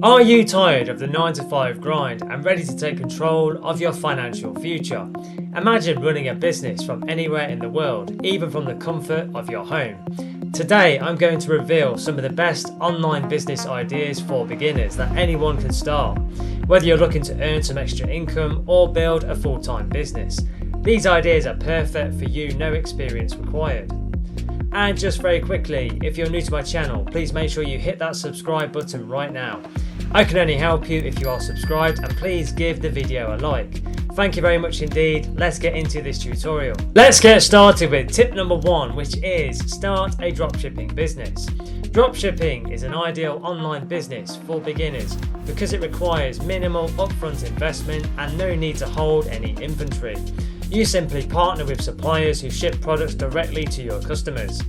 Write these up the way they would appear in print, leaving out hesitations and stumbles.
Are you tired of the 9 to 5 grind and ready to take control of your financial future? Imagine running a business from anywhere in the world, even from the comfort of your home. Today, I'm going to reveal some of the best online business ideas for beginners that anyone can start, whether you're looking to earn some extra income or build a full-time business. These ideas are perfect for you, no experience required. And just very quickly, if you're new to my channel, please make sure you hit that subscribe button right now. I can only help you if you are subscribed, and please give the video a like. Thank you very much indeed. Let's get into this tutorial. Let's get started with tip number 1, which is start a dropshipping business. Dropshipping is an ideal online business for beginners because it requires minimal upfront investment and no need to hold any inventory. You simply partner with suppliers who ship products directly to your customers.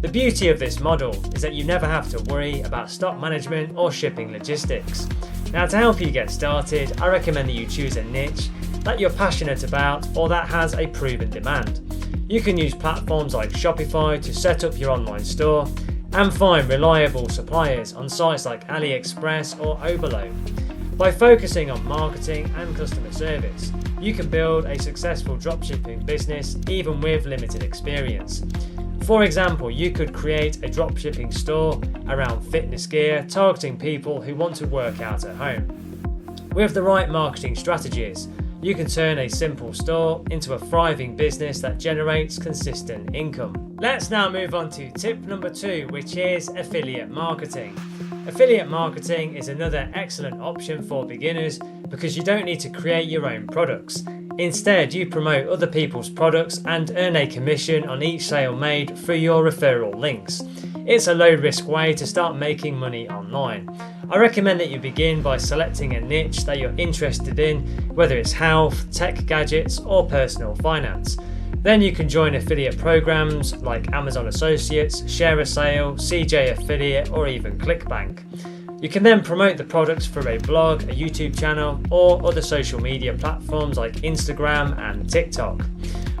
The beauty of this model is that you never have to worry about stock management or shipping logistics. Now, to help you get started, I recommend that you choose a niche that you're passionate about or that has a proven demand. You can use platforms like Shopify to set up your online store and find reliable suppliers on sites like AliExpress or Oberlo. By focusing on marketing and customer service, you can build a successful dropshipping business even with limited experience. For example, you could create a dropshipping store around fitness gear, targeting people who want to work out at home. With the right marketing strategies, you can turn a simple store into a thriving business that generates consistent income. Let's now move on to tip number 2, which is affiliate marketing. Affiliate marketing is another excellent option for beginners because you don't need to create your own products. Instead, you promote other people's products and earn a commission on each sale made through your referral links. It's a low-risk way to start making money online. I recommend that you begin by selecting a niche that you're interested in, whether it's health, tech gadgets, or personal finance. Then you can join affiliate programs like Amazon Associates, Share a Sale, CJ Affiliate, or even ClickBank. You can then promote the products through a blog, a YouTube channel, or other social media platforms like Instagram and TikTok.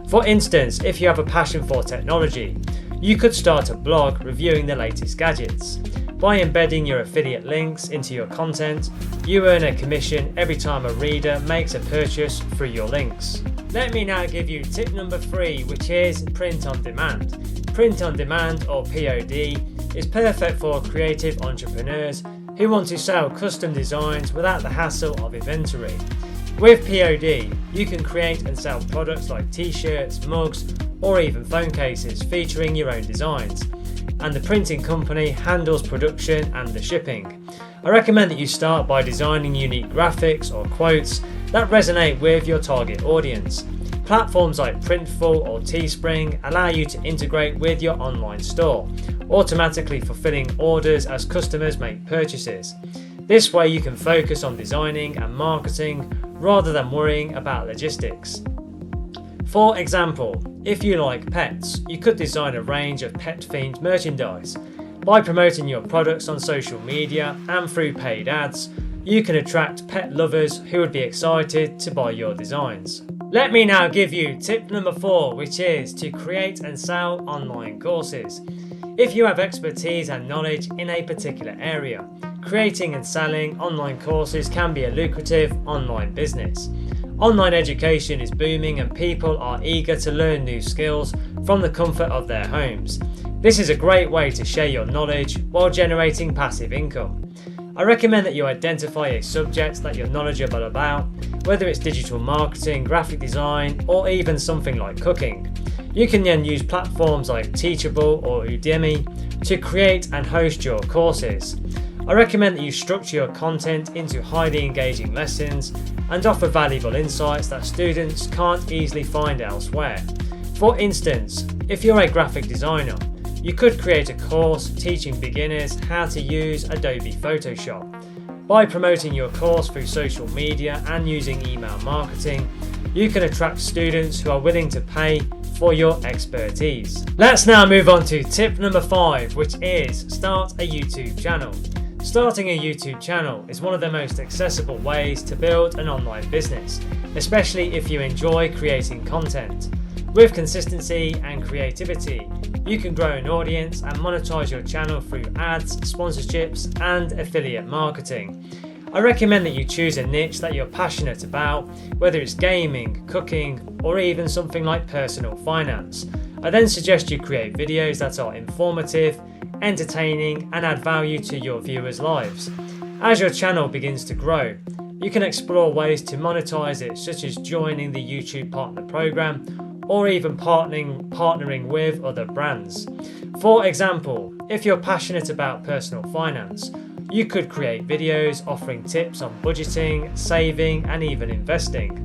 For instance, if you have a passion for technology, you could start a blog reviewing the latest gadgets. By embedding your affiliate links into your content, you earn a commission every time a reader makes a purchase through your links. Let me now give you tip number 3, which is print on demand. Print on demand, or POD, is perfect for creative entrepreneurs who want to sell custom designs without the hassle of inventory. With POD, you can create and sell products like t-shirts, mugs, or even phone cases featuring your own designs, and the printing company handles production and the shipping. I recommend that you start by designing unique graphics or quotes that resonate with your target audience. Platforms like Printful or Teespring allow you to integrate with your online store, automatically fulfilling orders as customers make purchases. This way you can focus on designing and marketing rather than worrying about logistics. For example, if you like pets, you could design a range of pet-themed merchandise. By promoting your products on social media and through paid ads, you can attract pet lovers who would be excited to buy your designs. Let me now give you tip number 4, which is to create and sell online courses. If you have expertise and knowledge in a particular area, creating and selling online courses can be a lucrative online business. Online education is booming and people are eager to learn new skills from the comfort of their homes. This is a great way to share your knowledge while generating passive income. I recommend that you identify a subject that you're knowledgeable about, whether it's digital marketing, graphic design, or even something like cooking. You can then use platforms like Teachable or Udemy to create and host your courses. I recommend that you structure your content into highly engaging lessons and offer valuable insights that students can't easily find elsewhere. For instance, if you're a graphic designer, you could create a course teaching beginners how to use Adobe Photoshop. By promoting your course through social media and using email marketing, you can attract students who are willing to pay for your expertise. Let's now move on to tip number 5, which is start a YouTube channel. Starting a YouTube channel is one of the most accessible ways to build an online business, especially if you enjoy creating content. With consistency and creativity, you can grow an audience and monetize your channel through ads, sponsorships, and affiliate marketing. I recommend that you choose a niche that you're passionate about, whether it's gaming, cooking, or even something like personal finance. I then suggest you create videos that are informative, entertaining, and add value to your viewers' lives. As your channel begins to grow, you can explore ways to monetize it, such as joining the YouTube Partner Program or even partnering with other brands. For example, if you're passionate about personal finance, you could create videos offering tips on budgeting, saving, and even investing.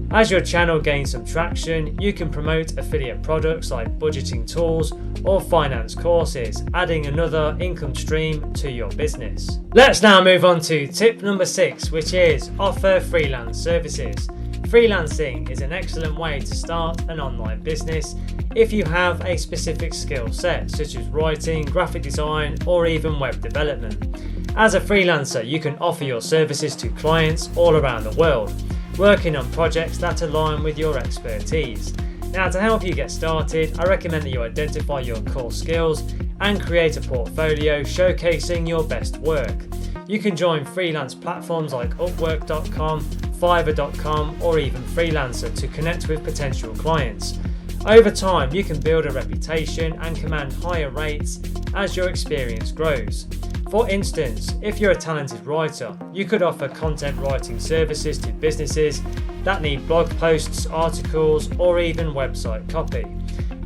As your channel gains some traction, you can promote affiliate products like budgeting tools or finance courses, adding another income stream to your business. Let's now move on to tip number 6, which is offer freelance services. Freelancing is an excellent way to start an online business if you have a specific skill set, such as writing, graphic design, or even web development. As a freelancer, you can offer your services to clients all around the world, working on projects that align with your expertise. Now, to help you get started, I recommend that you identify your core skills and create a portfolio showcasing your best work. You can join freelance platforms like Upwork.com, Fiverr.com, or even Freelancer to connect with potential clients. Over time, you can build a reputation and command higher rates as your experience grows. For instance, if you're a talented writer, you could offer content writing services to businesses that need blog posts, articles, or even website copy.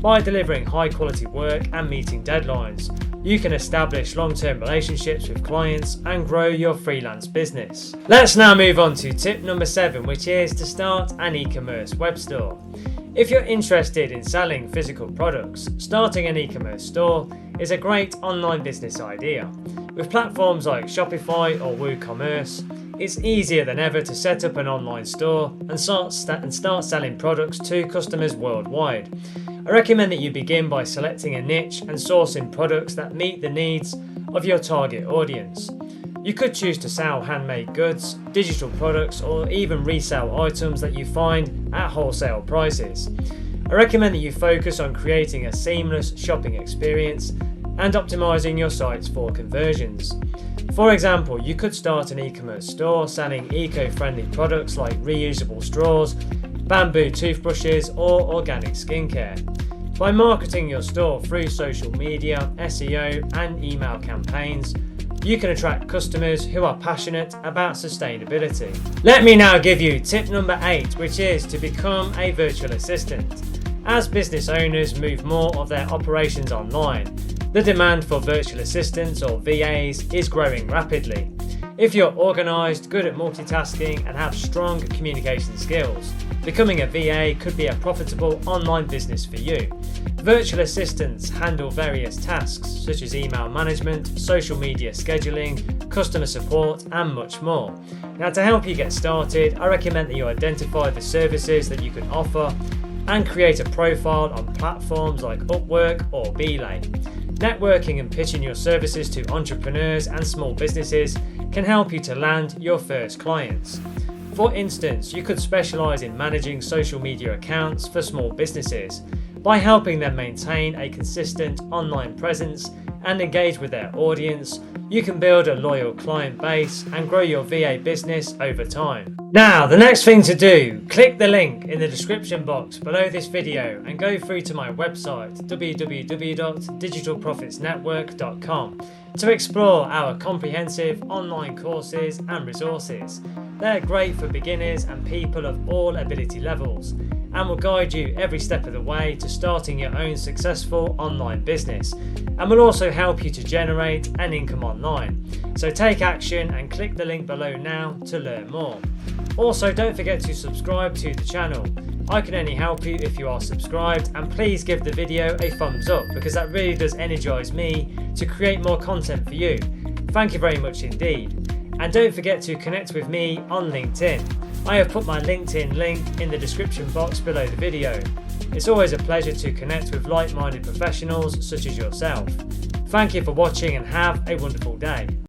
By delivering high quality work and meeting deadlines, you can establish long-term relationships with clients and grow your freelance business. Let's now move on to tip number 7, which is to start an e-commerce web store. If you're interested in selling physical products, starting an e-commerce store is a great online business idea. With platforms like Shopify or WooCommerce, it's easier than ever to set up an online store and start selling products to customers worldwide. I recommend that you begin by selecting a niche and sourcing products that meet the needs of your target audience. You could choose to sell handmade goods, digital products, or even resell items that you find at wholesale prices. I recommend that you focus on creating a seamless shopping experience and optimizing your sites for conversions. For example, you could start an e-commerce store selling eco-friendly products like reusable straws, bamboo toothbrushes, or organic skincare. By marketing your store through social media, SEO, and email campaigns, you can attract customers who are passionate about sustainability. Let me now give you tip number 8, which is to become a virtual assistant. As business owners move more of their operations online, the demand for virtual assistants or VAs is growing rapidly. If you're organised, good at multitasking, and have strong communication skills, becoming a VA could be a profitable online business for you. Virtual assistants handle various tasks such as email management, social media scheduling, customer support, and much more. Now, to help you get started, I recommend that you identify the services that you can offer and create a profile on platforms like Upwork or Belay. Networking and pitching your services to entrepreneurs and small businesses can help you to land your first clients. For instance, you could specialize in managing social media accounts for small businesses. By helping them maintain a consistent online presence and engage with their audience, you can build a loyal client base and grow your VA business over time. Now, the next thing to do, click the link in the description box below this video and go through to my website www.digitalprofitsnetwork.com to explore our comprehensive online courses and resources. They're great for beginners and people of all ability levels and will guide you every step of the way to starting your own successful online business, and will also help you to generate an income online. So take action and click the link below now to learn more. Also, don't forget to subscribe to the channel. I can only help you if you are subscribed, and please give the video a thumbs up because that really does energise me to create more content for you. Thank you very much indeed. And don't forget to connect with me on LinkedIn. I have put my LinkedIn link in the description box below the video. It's always a pleasure to connect with like-minded professionals such as yourself. Thank you for watching and have a wonderful day.